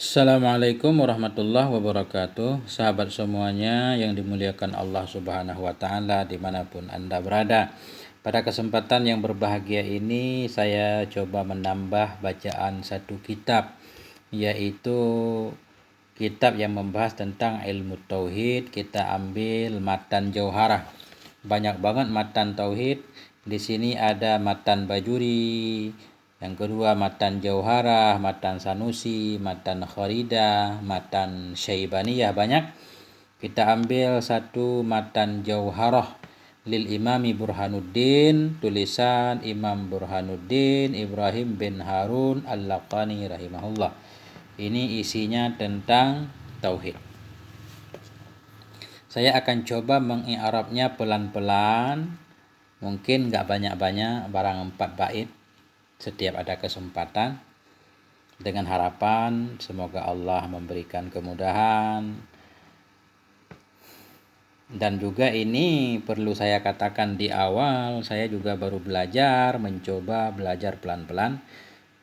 Assalamualaikum warahmatullahi wabarakatuh. Sahabat semuanya yang dimuliakan Allah Subhanahu wa Ta'ala, dimanapun Anda berada. Pada kesempatan yang berbahagia ini, saya coba menambah bacaan satu kitab, yaitu kitab yang membahas tentang ilmu tauhid. Kita ambil matan Jauharah. Banyak banget matan tauhid. Di sini ada matan Bajuri, yang kedua matan Jauharah, matan Sanusi, matan Kharidah, matan Syaibaniyah, banyak. Kita ambil satu matan Jauharah lil Imami Burhanuddin, tulisan Imam Burhanuddin Ibrahim bin Harun Al-Laqani rahimahullah. Ini isinya tentang tauhid. Saya akan coba mengi'rabnya pelan-pelan, mungkin nggak banyak-banyak, barang 4 bait setiap ada kesempatan, dengan harapan semoga Allah memberikan kemudahan. Dan juga ini perlu saya katakan di awal, saya juga baru mencoba belajar pelan-pelan.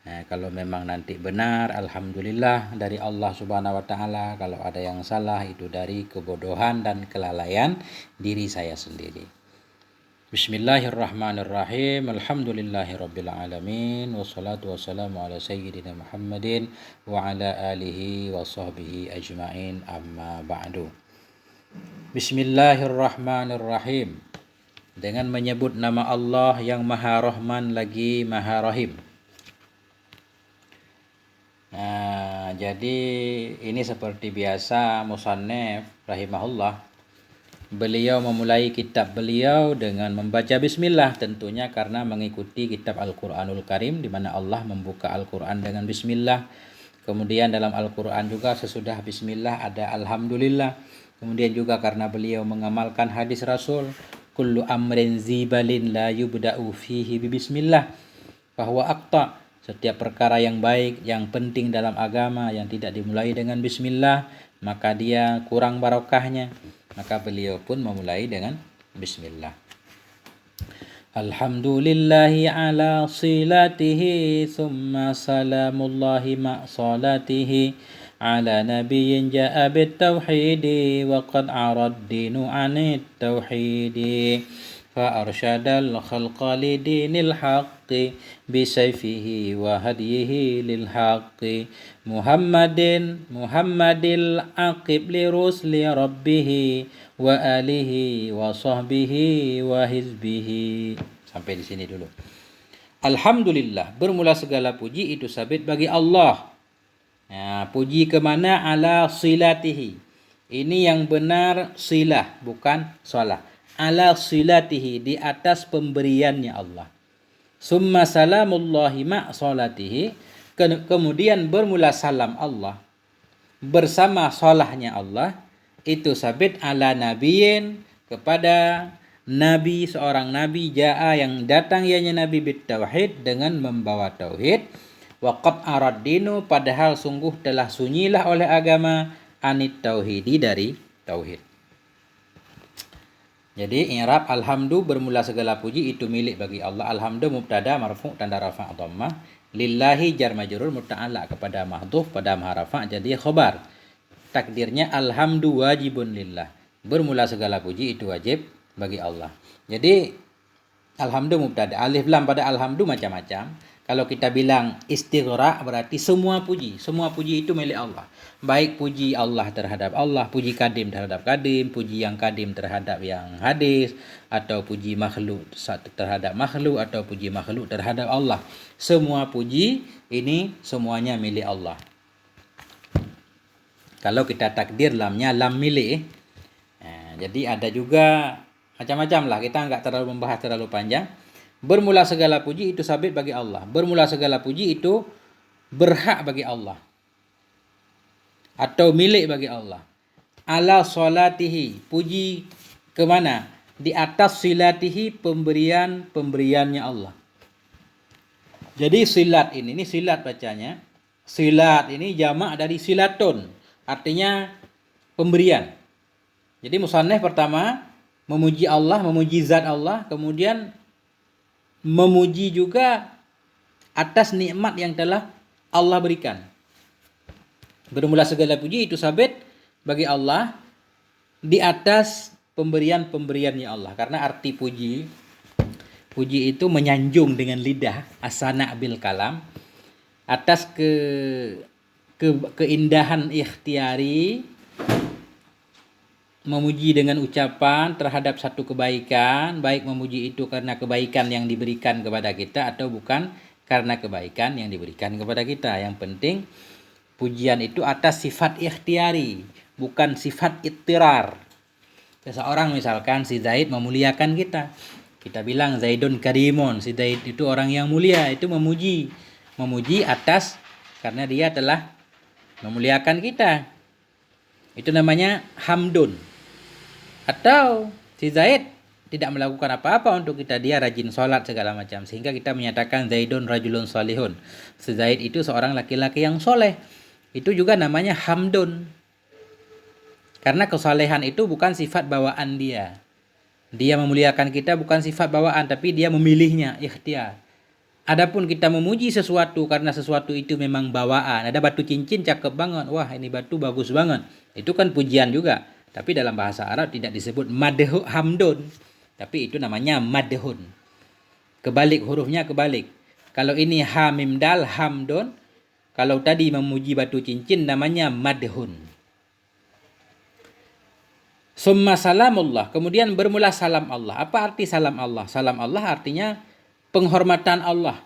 Nah, kalau memang nanti benar, alhamdulillah dari Allah Subhanahu wa Ta'ala. Kalau ada yang salah, itu dari kebodohan dan kelalaian diri saya sendiri. Bismillahirrahmanirrahim. Alhamdulillahirabbil alamin, wassalatu wassalamu ala sayyidina Muhammadin wa ala alihi wa sahbihi ajmain, amma ba'du. Bismillahirrahmanirrahim. Dengan menyebut nama Allah yang Maha Rahman lagi Maha Rahim. Nah, jadi ini seperti biasa musannif rahimahullah, beliau memulai kitab beliau dengan membaca bismillah, tentunya karena mengikuti kitab Al-Qur'anul Karim, di mana Allah membuka Al-Qur'an dengan bismillah. Kemudian dalam Al-Qur'an juga sesudah bismillah ada alhamdulillah. Kemudian juga karena beliau mengamalkan hadis Rasul, kullu amrin zibalin la yubda'u fihi bismillah bahwa akta, setiap perkara yang baik, yang penting dalam agama yang tidak dimulai dengan bismillah, maka dia kurang barokahnya. Maka beliau pun memulai dengan bismillah. Alhamdulillahi ala silatihi, thumma salamullahi ma'salatihi, ala nabiyyin ja'a bit-tauhidi, wa qad arad dinu anit tauhidi. فأرشد الخلق لدين الحق بسيفه وهديه للحق محمد العاقب لرسل ربه وآله وصحبه وحزبه. Sampai di sini dulu. Alhamdulillah, bermula segala puji itu sabit bagi Allah. Nah, puji kemana? Ala silatihi. Ini yang benar silah, bukan salah. Ala silatihi, di atas pemberiannya Allah. Summa salamullahi ma'salatihi, kemudian bermula salam Allah bersama salahnya Allah, itu sabit ala nabiyin, kepada nabi, seorang nabi, ja'a yang datang ianya nabi bit tauhid, dengan membawa tauhid, wa qad araddinu, padahal sungguh telah sunyilah oleh agama, anit tauhidi, dari tauhid. Jadi i'rab alhamdu, bermula segala puji itu milik bagi Allah. Alhamdu mubtada marfu' tanda rafa' dhammah, lillahi jar majrur muta'allaq kepada mahdhuf pada maha rafa', jadi khabar. Takdirnya alhamdu wajibun lillah, bermula segala puji itu wajib bagi Allah. Jadi alhamdu mubtada, alif lam pada alhamdu macam-macam. Kalau kita bilang istighraq berarti semua puji itu milik Allah. Baik puji Allah terhadap Allah, puji kadim terhadap kadim, puji yang kadim terhadap yang hadis, atau puji makhluk terhadap makhluk, atau puji makhluk terhadap Allah. Semua puji ini semuanya milik Allah. Kalau kita takdir lamnya lam milik. Nah, jadi ada juga macam-macam lah, kita nggak terlalu membahas terlalu panjang. Bermula segala puji itu sabit bagi Allah. Bermula segala puji itu berhak bagi Allah, atau milik bagi Allah. Ala salatihi, puji kemana? Di atas silatihi, pemberiannya Allah. Jadi silat ini silat bacanya. Silat ini jamak dari silatun, artinya pemberian. Jadi musannif pertama memuji Allah, memuji zat Allah, kemudian memuji juga atas nikmat yang telah Allah berikan. Bermula segala puji itu sabit bagi Allah di atas pemberian-pemberiannya Allah. Karena arti puji itu menyanjung dengan lidah, asana bil kalam, atas keindahan ikhtiari, memuji dengan ucapan terhadap satu kebaikan, baik memuji itu karena kebaikan yang diberikan kepada kita atau bukan karena kebaikan yang diberikan kepada kita. Yang penting pujian itu atas sifat ikhtiari, bukan sifat ittirar. Seseorang misalkan si Zaid memuliakan kita. Kita bilang Zaidun karimun, si Zaid itu orang yang mulia, itu memuji. Memuji atas karena dia telah memuliakan kita. Itu namanya hamdun. Atau si Zaid tidak melakukan apa-apa untuk kita, dia rajin sholat segala macam, sehingga kita menyatakan Zaidun rajulun salihun. Si Zaid itu seorang laki-laki yang soleh. Itu juga namanya hamdun. Karena kesalehan itu bukan sifat bawaan dia. Dia memuliakan kita bukan sifat bawaan, tapi dia memilihnya, ikhtiar. Adapun kita memuji sesuatu karena sesuatu itu memang bawaan. Ada batu cincin cakep banget. Wah, ini batu bagus banget. Itu kan pujian juga. Tapi dalam bahasa Arab tidak disebut madhu hamdun. Tapi itu namanya madhun. Kebalik, hurufnya kebalik. Kalau ini ha mim dal hamdun. Kalau tadi memuji batu cincin namanya madhun. Summa salamullah. Kemudian bermula salam Allah. Apa arti salam Allah? Salam Allah artinya penghormatan Allah.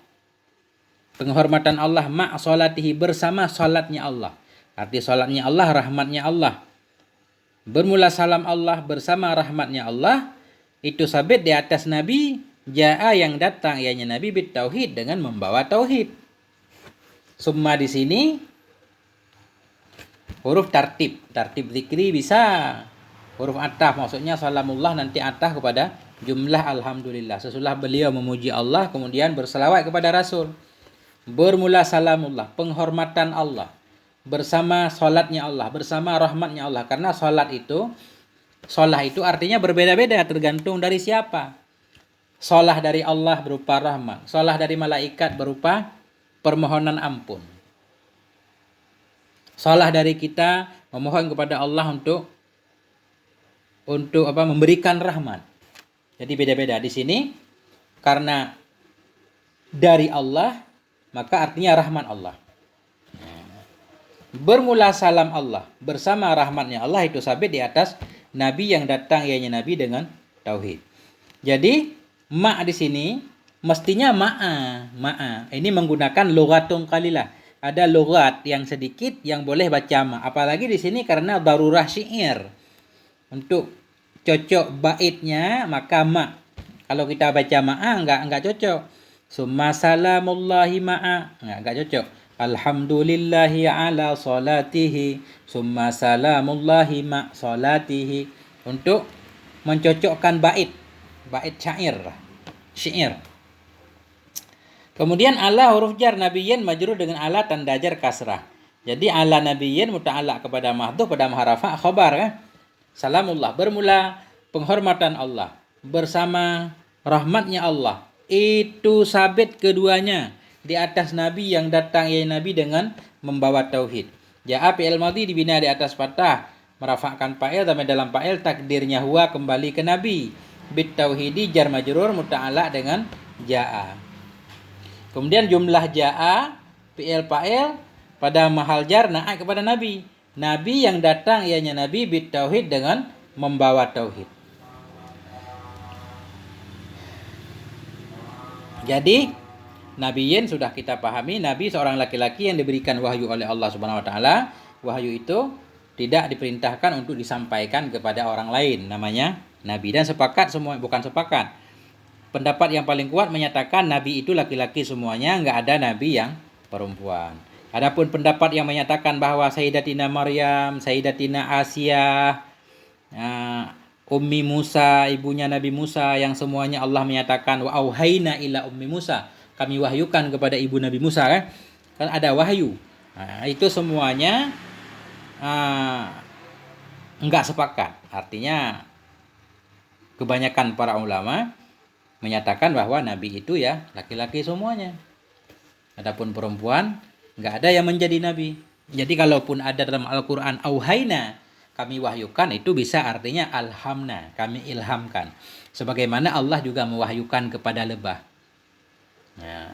Penghormatan Allah ma' salatihi, bersama salatnya Allah. Arti salatnya Allah, rahmatnya Allah. Bermula salam Allah bersama rahmatnya Allah. Itu sabit di atas Nabi. Ja'a yang datang, ianya Nabi bit tauhid, dengan membawa tauhid. Summa di sini huruf tartib. Tartib zikri bisa. Huruf ataf, maksudnya salamullah nanti ataf kepada jumlah alhamdulillah. Sesudah beliau memuji Allah, kemudian berselawat kepada Rasul. Bermula salamullah, penghormatan Allah. Bersama salatnya Allah, bersama rahmatnya Allah. Karena salat itu artinya berbeda-beda tergantung dari siapa. Salah dari Allah berupa rahmat. Salah dari malaikat berupa permohonan ampun. Salah dari kita memohon kepada Allah untuk memberikan rahmat. Jadi beda-beda di sini karena dari Allah, maka artinya rahmat Allah. Bermula salam Allah bersama rahmatnya Allah itu sabit di atas Nabi yang datang ianya Nabi dengan tauhid. Jadi ma' di sini mestinya ma'a. Ini menggunakan lughatun qalilah. Ada lughat yang sedikit yang boleh baca ma'. Apalagi di sini karena darurah syair. Untuk cocok baitnya maka ma'. Kalau kita baca ma'a enggak cocok. Summa salamullahi ma'a. Enggak cocok. Alhamdulillahi ala salatihi. Summa salamullahi ma' salatihi. Untuk mencocokkan bait syair. Kemudian ala huruf jar nabiyyin majrur dengan ala tanda jar kasrah. Jadi ala nabiyyin muta'allaq kepada mahdhuf pada mahrafa khabar kan. Salamullah bermula penghormatan Allah bersama rahmatnya Allah. Itu sabit keduanya di atas Nabi yang datang ya Nabi dengan membawa tauhid. Ja'a fi'il madhi dibina di atas fathah, merafakkan fa'il sampai dalam fa'il takdirnya huwa kembali ke Nabi. Bit tauhidi jar majrur muta'allaq dengan ja'a. Kemudian jumlah ja'a fi'il fa'il pada mahal jar naik kepada Nabi. Nabi yang datang ianya Nabi bit tauhid dengan membawa tauhid. Jadi Nabiyin sudah kita pahami, Nabi seorang laki-laki yang diberikan wahyu oleh Allah Subhanahu wa taala. Wahyu itu tidak diperintahkan untuk disampaikan kepada orang lain, namanya nabi. Dan sepakat semua, bukan sepakat. Pendapat yang paling kuat menyatakan nabi itu laki-laki semuanya, enggak ada nabi yang perempuan. Adapun pendapat yang menyatakan bahwa Sayyidatina Maryam, Sayyidatina Asia, Ummi Musa, ibunya Nabi Musa, yang semuanya Allah menyatakan wa auhayna ila Ummi Musa, kami wahyukan kepada ibu Nabi Musa kan ada wahyu. Itu semuanya enggak sepakat. Artinya kebanyakan para ulama menyatakan bahwa nabi itu ya laki-laki semuanya. Adapun perempuan enggak ada yang menjadi nabi. Jadi kalaupun ada dalam Al-Quran auhaina, kami wahyukan, itu bisa artinya alhamna, kami ilhamkan. Sebagaimana Allah juga mewahyukan kepada lebah. Ya.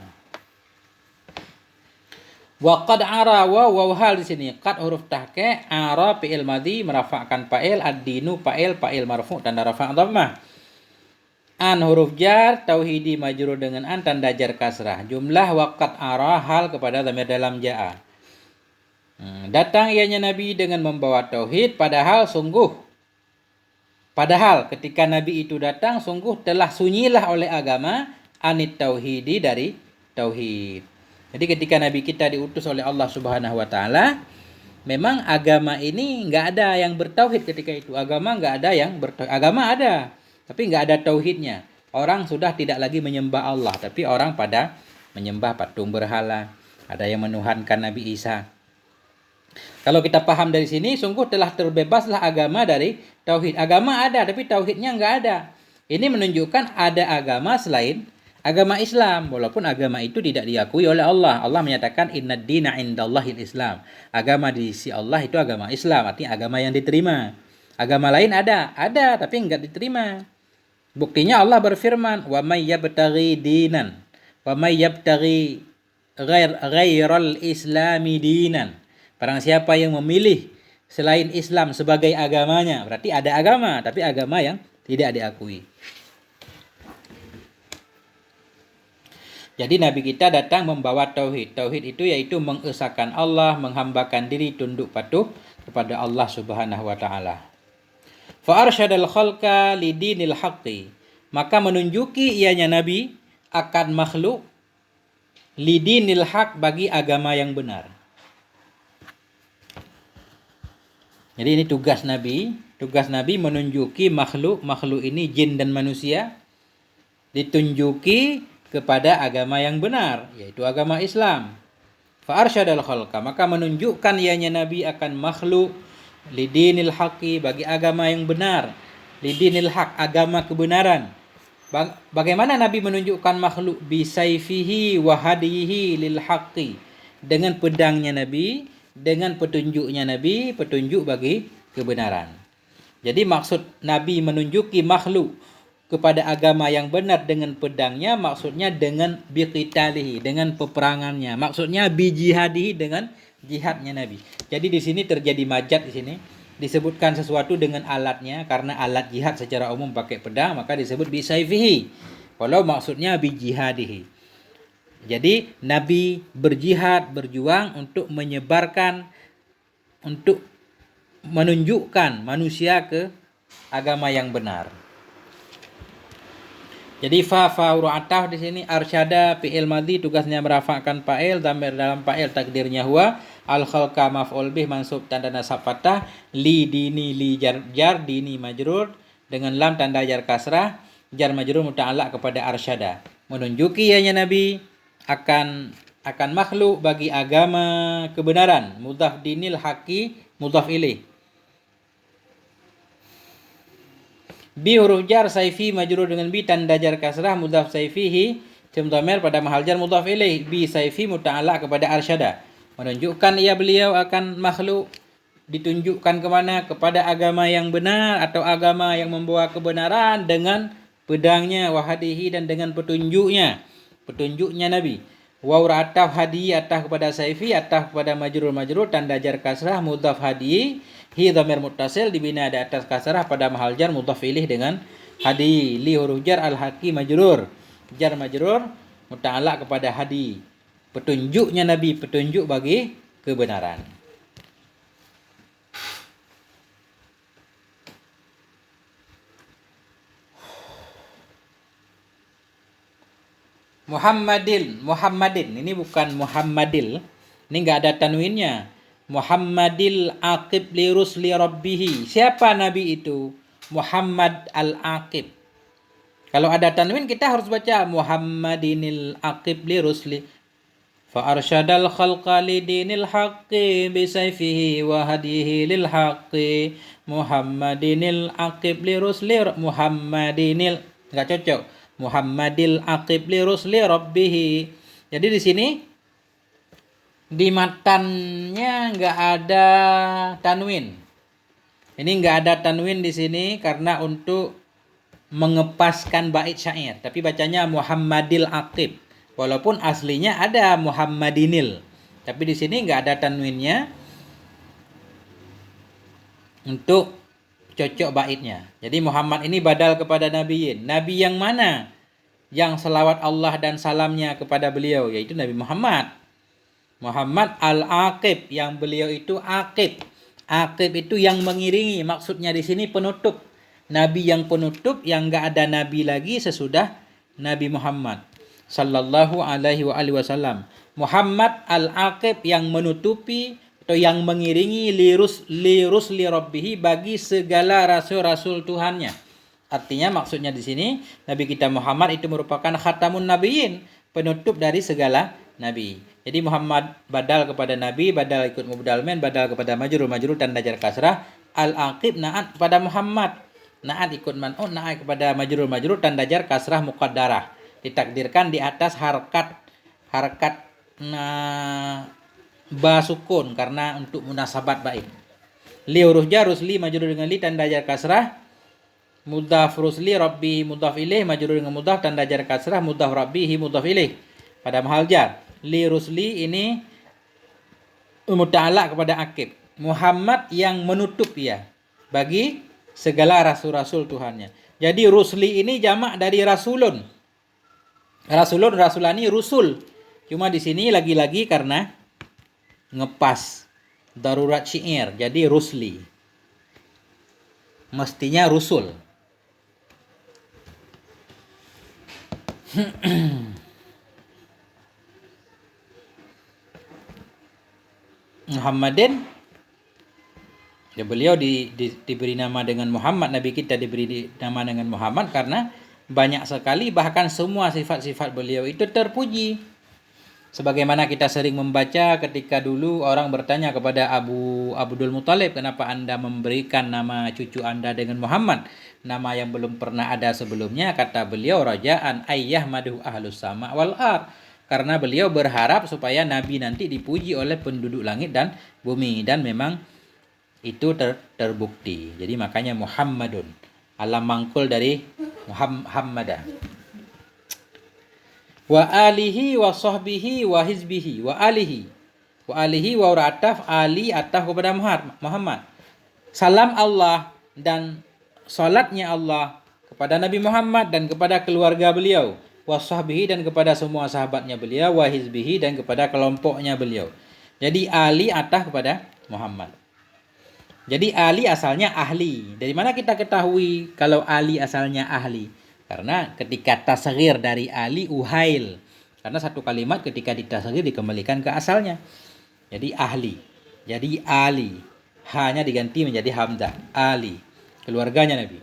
Wa qad ara waw hal di sini. Qad huruf tahqiq, ara fi'il madhi merafa'kan fa'il, ad-dinu fa'il marfu' tanda rafa' dhammah. An huruf jar, tauhidi majrur dengan an tanda jar kasrah. Jumlah waqad ara hal kepada dhamir dalam ja'a. Datang ianya Nabi dengan membawa tauhid, padahal ketika Nabi itu datang sungguh telah sunyilah oleh agama anit tauhidi dari tauhid. Jadi ketika Nabi kita diutus oleh Allah Subhanahu wa taala, memang agama ini enggak ada yang bertauhid ketika itu. Agama enggak ada yang bertauhid. Agama ada, tapi enggak ada tauhidnya. Orang sudah tidak lagi menyembah Allah, tapi orang pada menyembah patung berhala. Ada yang menuhankan Nabi Isa. Kalau kita paham dari sini, sungguh telah terbebaslah agama dari tauhid. Agama ada, tapi tauhidnya enggak ada. Ini menunjukkan ada agama selain agama Islam, walaupun agama itu tidak diakui oleh Allah. Allah menyatakan innad dina indallahil Islam. Agama di sisi Allah itu agama Islam, artinya agama yang diterima. Agama lain ada tapi enggak diterima. Buktinya Allah berfirman, "Wa may yabtaghi dinan, wa may yabtaghi ghairal islami dinan." Barang siapa yang memilih selain Islam sebagai agamanya, berarti ada agama, tapi agama yang tidak diakui. Jadi Nabi kita datang membawa tauhid. Tauhid itu yaitu mengesahkan Allah, menghambakan diri tunduk patuh kepada Allah Subhanahu wa taala. Fa arsyadal khalqa lidinil haqqi. Maka menunjuki ianya Nabi akan makhluk lidinil haq, bagi agama yang benar. Jadi ini tugas Nabi. Tugas Nabi menunjuki makhluk ini jin dan manusia, ditunjuki kepada agama yang benar, yaitu agama Islam. Fa arsyadal khalqa, maka menunjukkan ianya Nabi akan makhluk lidinil haqqi, bagi agama yang benar. Lidinil haq, agama kebenaran. Bagaimana Nabi menunjukkan makhluk? Bisayfihi wa hadihi lil haqqi, dengan pedangnya Nabi, dengan petunjuknya Nabi, petunjuk bagi kebenaran. Jadi maksud Nabi menunjuki makhluk kepada agama yang benar dengan pedangnya, maksudnya dengan biqitalihi, dengan peperangannya. Maksudnya bijihadihi, dengan jihadnya Nabi. Jadi di sini terjadi majaz di sini. Disebutkan sesuatu dengan alatnya, karena alat jihad secara umum pakai pedang, maka disebut bisayfihi. Kalau maksudnya bijihadihi. Jadi Nabi berjihad, berjuang untuk menyebarkan, untuk menunjukkan manusia ke agama yang benar. Jadi fa'uru ataf di sini arsyada fi'il madhi, tugasnya merafa'kan fa'il, dhamir dalam fa'il takdirnya huwa, al khalqa maf'ul bih mansub tanda nasab fathah, li dini li jar dini majrur dengan lam tanda jar kasrah, jar majrur muta'allaq kepada arsyada. Menunjuki ianya Nabi akan makhluk bagi agama kebenaran. Mudhaf dinil haqi mudhaf ilaih. Bi huruf jar, saifi majrur dengan bi tanda jar kasrah, mudhaf saifihi jam dhamir pada mahal jar mudhaf ilaih. Bi saifi muta'allaq kepada arsyada. Menunjukkan beliau akan makhluk, ditunjukkan kemana? Kepada agama yang benar atau agama yang membawa kebenaran dengan pedangnya, wahadihi, dan dengan petunjuknya Nabi. Waw ataf hadi, ataf kepada saifi, ataf kepada majrur tanda jar kasrah, mudhaf hadi, hi dhamir muttasil dibina di atas kasrah pada mahal jar mudhaf ilaih dengan hadi. Li huruf jar al haqi majrur, jar majrur muta'allaq kepada hadi. Petunjuknya Nabi, petunjuk bagi kebenaran. Muhammadin, ini bukan Muhammadil, ini enggak ada tanwinnya. Muhammadil aqib li rusli rabbih. Siapa Nabi itu? Muhammad al-aqib. Kalau ada tanwin kita harus baca Muhammadinil aqib li rusli. Fa arsyadal khalqa li dinil haqqi bi sayfihi wa hadihi lil haqqi. Muhammadinil aqib li rusli. Muhammadinil, enggak cocok. Muhammadil aqib li rusli rabbih. Jadi di sini Di matannya nggak ada tanwin. Ini nggak ada tanwin di sini karena untuk mengepaskan bait syair. Tapi bacanya Muhammadil Aqib. Walaupun aslinya ada Muhammadinil. Tapi di sini nggak ada tanwinnya untuk cocok baitnya. Jadi Muhammad ini badal kepada nabiyin. Nabi yang mana yang selawat Allah dan salamnya kepada beliau? Yaitu Nabi Muhammad. Muhammad al-Aqib, yang beliau itu Aqib. Aqib itu yang mengiringi, maksudnya di sini penutup. Nabi yang penutup, yang enggak ada nabi lagi sesudah Nabi Muhammad sallallahu alaihi wasallam. Muhammad al-Aqib yang menutupi atau yang mengiringi li rabbihi, bagi segala rasul-rasul Tuhannya. Artinya maksudnya di sini Nabi kita Muhammad itu merupakan khatamun nabiyyin, penutup dari segala nabi. Jadi Muhammad badal kepada nabi, badal ikut mubdal men, badal kepada majrur tanda jar kasrah. Al-Aqib naat kepada Muhammad, naat ikut man'un, naat kepada majrur tanda jar kasrah muqaddarah, ditakdirkan di atas harkat ba sukun karena untuk munasabat bait. Li huruf jar rusli majrur dengan li tanda jar kasrah, mudhaf rusli rabbi mudhaf ilaih majrur dengan mudhaf tanda jar kasrah, mudhaf rabbihi mudhaf ilaih pada mahal jar. Li rusli ini muta'alaq kepada akib. Muhammad yang menutup ya bagi segala rasul-rasul Tuhannya. Jadi rusli ini jamak dari rasulun. Rasulun, rasulani, rusul. Cuma di sini lagi-lagi karena ngepas darurat syair. Jadi rusli. Mestinya rusul. Muhammadin, ya beliau diberi nama dengan Muhammad. Nabi kita diberi nama dengan Muhammad karena banyak sekali, bahkan semua sifat-sifat beliau itu terpuji. Sebagaimana kita sering membaca ketika dulu orang bertanya kepada Abu Abdul Muthalib, kenapa anda memberikan nama cucu anda dengan Muhammad, nama yang belum pernah ada sebelumnya? Kata beliau, raja'an ayyah maduh ahlus sama wal ar, karena beliau berharap supaya Nabi nanti dipuji oleh penduduk langit dan bumi. Dan memang itu terbukti. Jadi makanya Muhammadun, alam mangkul dari Muhammadah. Wa alihi wa sahbihi wa hizbihi. Wa alihi wa ataf ali ataf kepada Muhammad. Salam Allah dan salatnya Allah kepada Nabi Muhammad dan kepada keluarga beliau. Wa sahbihi, dan kepada semua sahabatnya beliau. Wa hizbihi, dan kepada kelompoknya beliau. Jadi ali ataf kepada Muhammad. Jadi ali asalnya ahli. Dari mana kita ketahui kalau ali asalnya ahli? Karena ketika tasghir dari ali uhail. Karena satu kalimat ketika ditasghir dikembalikan ke asalnya. Jadi ahli. Jadi ali. Hanya diganti menjadi hamzah. Ali. Keluarganya Nabi.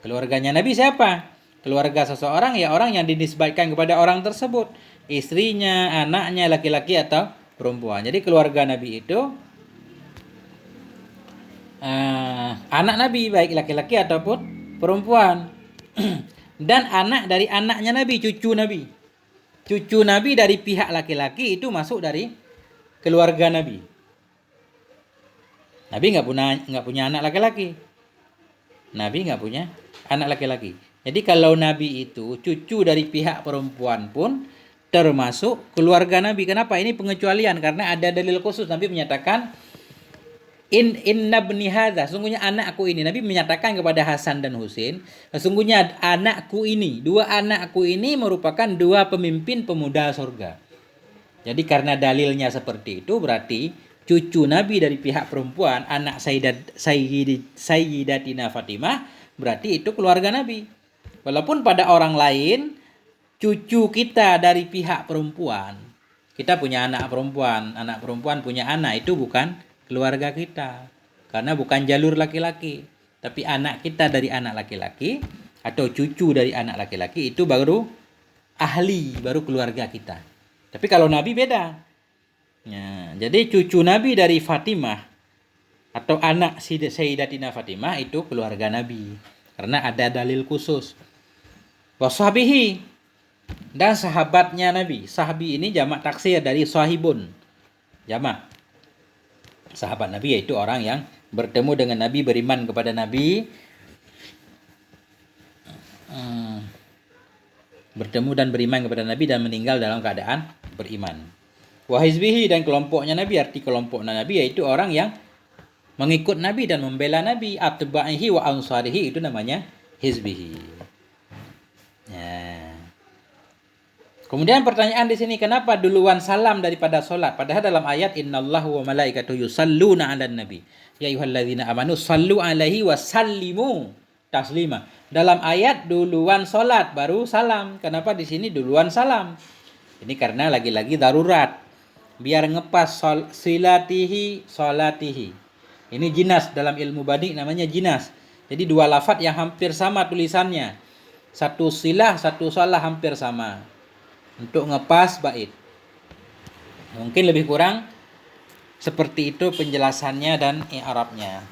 Keluarganya Nabi siapa? Keluarga seseorang ya orang yang dinisbatkan kepada orang tersebut. Istrinya, anaknya, laki-laki atau perempuan. Jadi keluarga Nabi itu anak Nabi, baik laki-laki ataupun perempuan. Dan anak dari anaknya Nabi, cucu Nabi. Cucu Nabi dari pihak laki-laki itu masuk dari keluarga Nabi. Nabi nggak punya anak laki-laki. Nabi nggak punya anak laki-laki. Jadi kalau Nabi itu cucu dari pihak perempuan pun termasuk keluarga Nabi. Kenapa? Ini pengecualian karena ada dalil khusus. Nabi menyatakan inna bni hadza, sesungguhnya anakku ini. Nabi menyatakan kepada Hasan dan Husain, sesungguhnya anakku ini, dua anakku ini merupakan dua pemimpin pemuda surga. Jadi karena dalilnya seperti itu, berarti cucu Nabi dari pihak perempuan, anak Sayyidatina Fatimah, berarti itu keluarga Nabi. Walaupun pada orang lain, cucu kita dari pihak perempuan, kita punya anak perempuan punya anak, itu bukan keluarga kita. Karena bukan jalur laki-laki. Tapi anak kita dari anak laki-laki, atau cucu dari anak laki-laki, itu baru ahli, baru keluarga kita. Tapi kalau Nabi beda. Ya, jadi cucu Nabi dari Fatimah, atau anak Sayyidatina Fatimah, itu keluarga Nabi. Karena ada dalil khusus. Wasahbihi, dan sahabatnya Nabi. Sahbi ini jamak taksir dari sahibun. Jamak. Sahabat Nabi yaitu orang yang bertemu dengan Nabi, beriman kepada Nabi, bertemu dan beriman kepada Nabi dan meninggal dalam keadaan beriman. Wa hizbihi, dan kelompoknya Nabi, arti kelompok Nabi yaitu orang yang mengikut Nabi dan membela Nabi. Atba'ihi wa ansarihi, itu namanya hizbihi. Ya. Kemudian pertanyaan di sini, kenapa duluan salam daripada solat? Padahal dalam ayat innallahu wa malaikatahu yusalluna 'alan nabi. Ya ayyuhalladzina amanu sallu 'alaihi wa sallimu taslima. Dalam ayat duluan solat baru salam. Kenapa di sini duluan salam? Ini karena lagi-lagi darurat. Biar ngepas silatihi solatihi. Ini jinas, dalam ilmu badi namanya jinas. Jadi dua lafadz yang hampir sama tulisannya. Satu silah, satu salah hampir sama. Untuk ngepas bait. Mungkin lebih kurang seperti itu penjelasannya dan i'rabnya.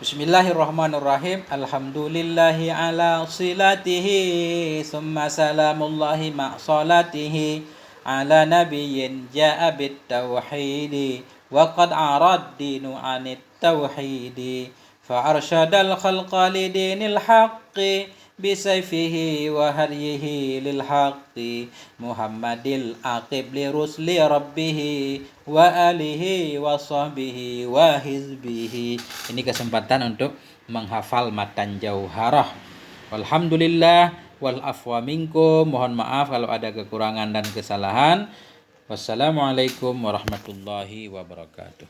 Bismillahirrahmanirrahim. Alhamdulillahi ala silatihi summa salamullahi ma'salatihi ala nabiyyin ja'a bit tauhidi wa qad arad dinu anit tauhidi fa arsyadal khalqa lidinil haqqi bisayfihi wa hadyihi lil haqqi Muhammadil aqib li rusli rabbihi wa alihi wa sahbihi wa hizbihi. Ini kesempatan untuk menghafal matan jauharah. Walhamdulillah wal afwa minkum. Mohon maaf kalau ada kekurangan dan kesalahan. Wassalamualaikum warahmatullahi wabarakatuh.